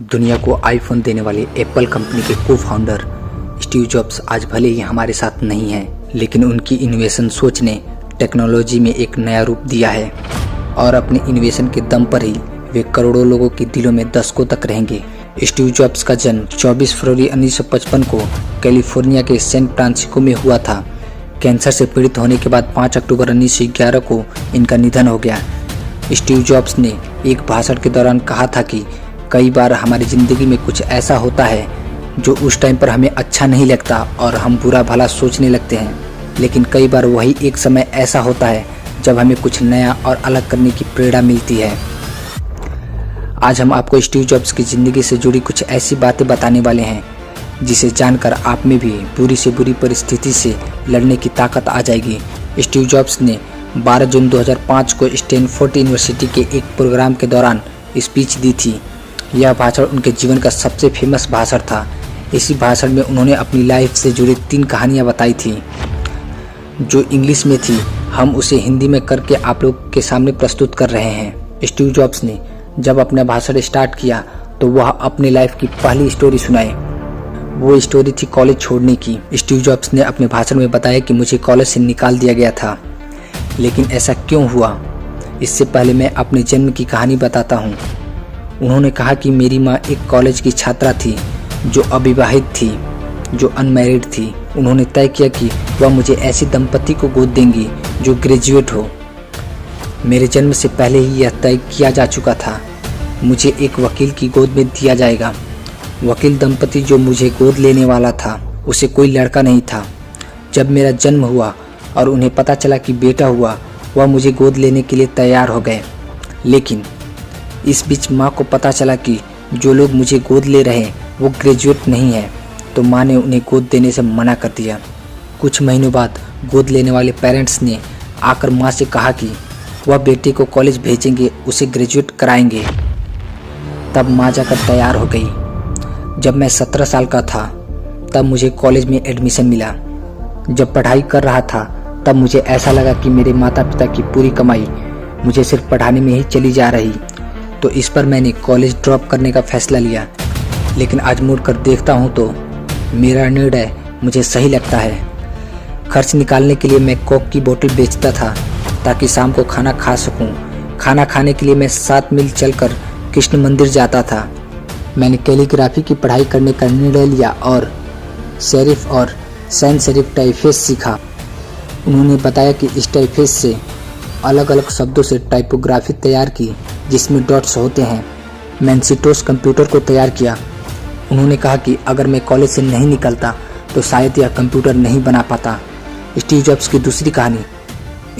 दुनिया को आईफोन देने वाले एप्पल कंपनी के को फाउंडर स्टीव जॉब्स आज भले ही हमारे साथ नहीं हैं, लेकिन उनकी इनोवेशन सोच ने टेक्नोलॉजी में एक नया रूप दिया है और अपने इनोवेशन के दम पर ही वे करोड़ों लोगों के दिलों में दशकों तक रहेंगे। स्टीव जॉब्स का जन्म 24 फरवरी 1955 को कैलिफोर्निया के सैन फ्रांसिस्को में हुआ था। कैंसर से पीड़ित होने के बाद 5 अक्टूबर 1911 को इनका निधन हो गया। स्टीव जॉब्स ने एक भाषण के दौरान कहा था कि कई बार हमारी ज़िंदगी में कुछ ऐसा होता है जो उस टाइम पर हमें अच्छा नहीं लगता और हम बुरा भला सोचने लगते हैं, लेकिन कई बार वही एक समय ऐसा होता है जब हमें कुछ नया और अलग करने की प्रेरणा मिलती है। आज हम आपको स्टीव जॉब्स की ज़िंदगी से जुड़ी कुछ ऐसी बातें बताने वाले हैं जिसे जानकर आप में भी बुरी से बुरी परिस्थिति से लड़ने की ताकत आ जाएगी। स्टीव जॉब्स ने 12 जून 2005 को स्टैनफोर्ड यूनिवर्सिटी के एक प्रोग्राम के दौरान स्पीच दी थी। यह भाषण उनके जीवन का सबसे फेमस भाषण था। इसी भाषण में उन्होंने अपनी लाइफ से जुड़ी 3 कहानियाँ बताई थी जो इंग्लिश में थी। हम उसे हिंदी में करके आप लोग के सामने प्रस्तुत कर रहे हैं। स्टीव जॉब्स ने जब अपना भाषण स्टार्ट किया तो वह अपनी लाइफ की पहली स्टोरी सुनाई। वो स्टोरी थी कॉलेज छोड़ने की। स्टीव जॉब्स ने अपने भाषण में बताया कि मुझे कॉलेज से निकाल दिया गया था, लेकिन ऐसा क्यों हुआ? इससे पहले मैं अपने जन्म की कहानी बताता हूँ। उन्होंने कहा कि मेरी माँ एक कॉलेज की छात्रा थी जो अविवाहित थी, जो अनमैरिड थी। उन्होंने तय किया कि वह मुझे ऐसी दंपति को गोद देंगी जो ग्रेजुएट हो। मेरे जन्म से पहले ही यह तय किया जा चुका था, मुझे एक वकील की गोद में दिया जाएगा। वकील दंपति जो मुझे गोद लेने वाला था उसे कोई लड़का नहीं था। जब मेरा जन्म हुआ और उन्हें पता चला कि बेटा हुआ, वह मुझे गोद लेने के लिए तैयार हो गए। लेकिन इस बीच माँ को पता चला कि जो लोग मुझे गोद ले रहे हैं वो ग्रेजुएट नहीं है, तो माँ ने उन्हें गोद देने से मना कर दिया। कुछ महीनों बाद गोद लेने वाले पेरेंट्स ने आकर माँ से कहा कि वह बेटे को कॉलेज भेजेंगे, उसे ग्रेजुएट कराएंगे। तब माँ जाकर तैयार हो गई। जब मैं 17 साल का था तब मुझे कॉलेज में एडमिशन मिला। जब पढ़ाई कर रहा था तब मुझे ऐसा लगा कि मेरे माता पिता की पूरी कमाई मुझे सिर्फ पढ़ाने में ही चली जा रही, तो इस पर मैंने कॉलेज ड्रॉप करने का फैसला लिया। लेकिन आज मुड़कर देखता हूँ तो मेरा निर्णय मुझे सही लगता है। खर्च निकालने के लिए मैं कोक की बोतल बेचता था ताकि शाम को खाना खा सकूं। खाना खाने के लिए मैं 7 मील चलकर कृष्ण मंदिर जाता था। मैंने कैलीग्राफी की पढ़ाई करने का निर्णय लिया और सेरिफ और सैन सेरिफ टाइफेस सीखा। उन्होंने बताया कि इस टाइफेस से अलग अलग शब्दों से टाइपोग्राफी तैयार की जिसमें डॉट्स होते हैं। मैनसिटोस कंप्यूटर को तैयार किया। उन्होंने कहा कि अगर मैं कॉलेज से नहीं निकलता तो शायद यह कंप्यूटर नहीं बना पाता। स्टीव जॉब्स की दूसरी कहानी।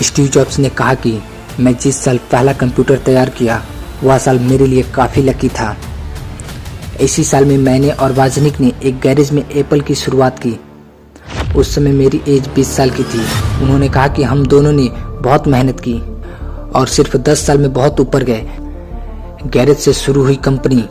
स्टीव जॉब्स ने कहा कि मैं जिस साल पहला कंप्यूटर तैयार किया वह साल मेरे लिए काफ़ी लकी था। इसी साल में मैंने और वाजनिक ने एक गैरेज में एप्पल की शुरुआत की। उस समय मेरी एज 20 साल की थी। उन्होंने कहा कि हम दोनों ने बहुत मेहनत की और सिर्फ 10 साल में बहुत ऊपर गए। गैरेज से शुरू हुई कंपनी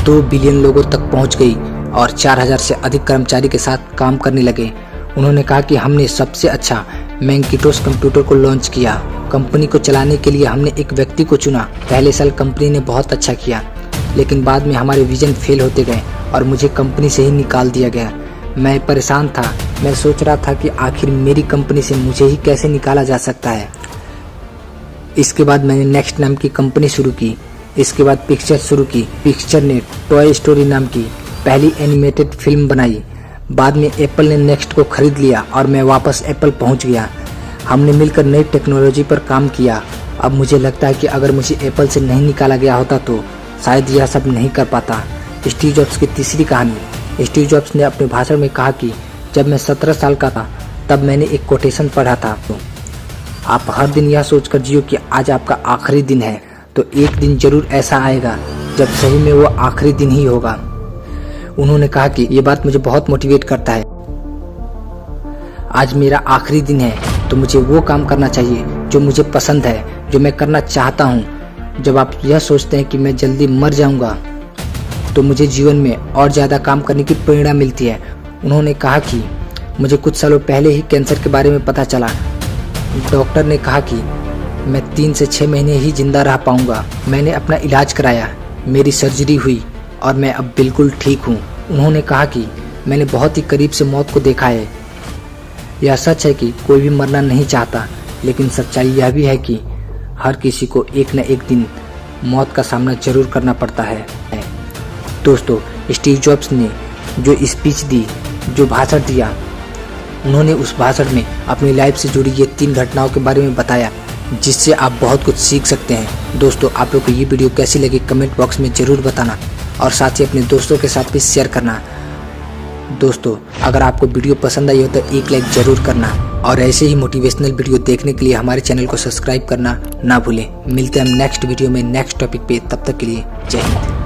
2 बिलियन लोगों तक पहुंच गई और 4000 से अधिक कर्मचारी के साथ काम करने लगे। उन्होंने कहा कि हमने सबसे अच्छा मैकिन्टोश कंप्यूटर को लॉन्च किया। कंपनी को चलाने के लिए हमने एक व्यक्ति को चुना। पहले साल कंपनी ने बहुत अच्छा किया, लेकिन बाद में हमारे विजन फेल होते गए और मुझे कंपनी से ही निकाल दिया गया। मैं परेशान था। मैं सोच रहा था कि आखिर मेरी कंपनी से मुझे ही कैसे निकाला जा सकता है। इसके बाद मैंने नेक्स्ट नाम की कंपनी शुरू की। इसके बाद पिक्चर शुरू की। पिक्चर ने टॉय स्टोरी नाम की पहली एनिमेटेड फिल्म बनाई। बाद में एप्पल ने नेक्स्ट को खरीद लिया और मैं वापस एप्पल पहुंच गया। हमने मिलकर नई टेक्नोलॉजी पर काम किया। अब मुझे लगता है कि अगर मुझे एप्पल से नहीं निकाला गया होता तो शायद यह सब नहीं कर पाता। स्टीव जॉब्स की तीसरी कहानी। स्टीव जॉब्स ने अपने भाषण में कहा कि जब मैं 17 साल का था तब मैंने एक कोटेशन पढ़ा था, आप हर दिन यह सोचकर जियो कि आज आपका आखिरी दिन है, तो एक दिन जरूर ऐसा आएगा जब सही में वो आखिरी दिन ही होगा। उन्होंने कहा कि ये बात मुझे बहुत मोटिवेट करता है। आज मेरा आखिरी दिन है तो मुझे वो काम करना चाहिए जो मुझे पसंद है, जो मैं करना चाहता हूँ। जब आप यह सोचते हैं कि मैं जल्दी मर जाऊँगा तो मुझे जीवन में और ज़्यादा काम करने की प्रेरणा मिलती है। उन्होंने कहा कि मुझे कुछ सालों पहले ही कैंसर के बारे में पता चला। डॉक्टर ने कहा कि मैं 3 से 6 महीने ही जिंदा रह पाऊंगा। मैंने अपना इलाज कराया, मेरी सर्जरी हुई और मैं अब बिल्कुल ठीक हूँ। उन्होंने कहा कि मैंने बहुत ही करीब से मौत को देखा है। यह सच है कि कोई भी मरना नहीं चाहता, लेकिन सच्चाई यह भी है कि हर किसी को एक न एक दिन मौत का सामना जरूर करना पड़ता है। दोस्तों, स्टीव जॉब्स ने जो स्पीच दी, जो भाषण दिया, उन्होंने उस भाषण में अपनी लाइफ से जुड़ी ये 3 घटनाओं के बारे में बताया, जिससे आप बहुत कुछ सीख सकते हैं। दोस्तों, आप लोग को ये वीडियो कैसी लगी कमेंट बॉक्स में ज़रूर बताना और साथ ही अपने दोस्तों के साथ भी शेयर करना। दोस्तों, अगर आपको वीडियो पसंद आई हो तो एक लाइक ज़रूर करना और ऐसे ही मोटिवेशनल वीडियो देखने के लिए हमारे चैनल को सब्सक्राइब करना ना भूलें। मिलते हैं हम नेक्स्ट वीडियो में नेक्स्ट टॉपिक पे। तब तक के लिए जय हिंद।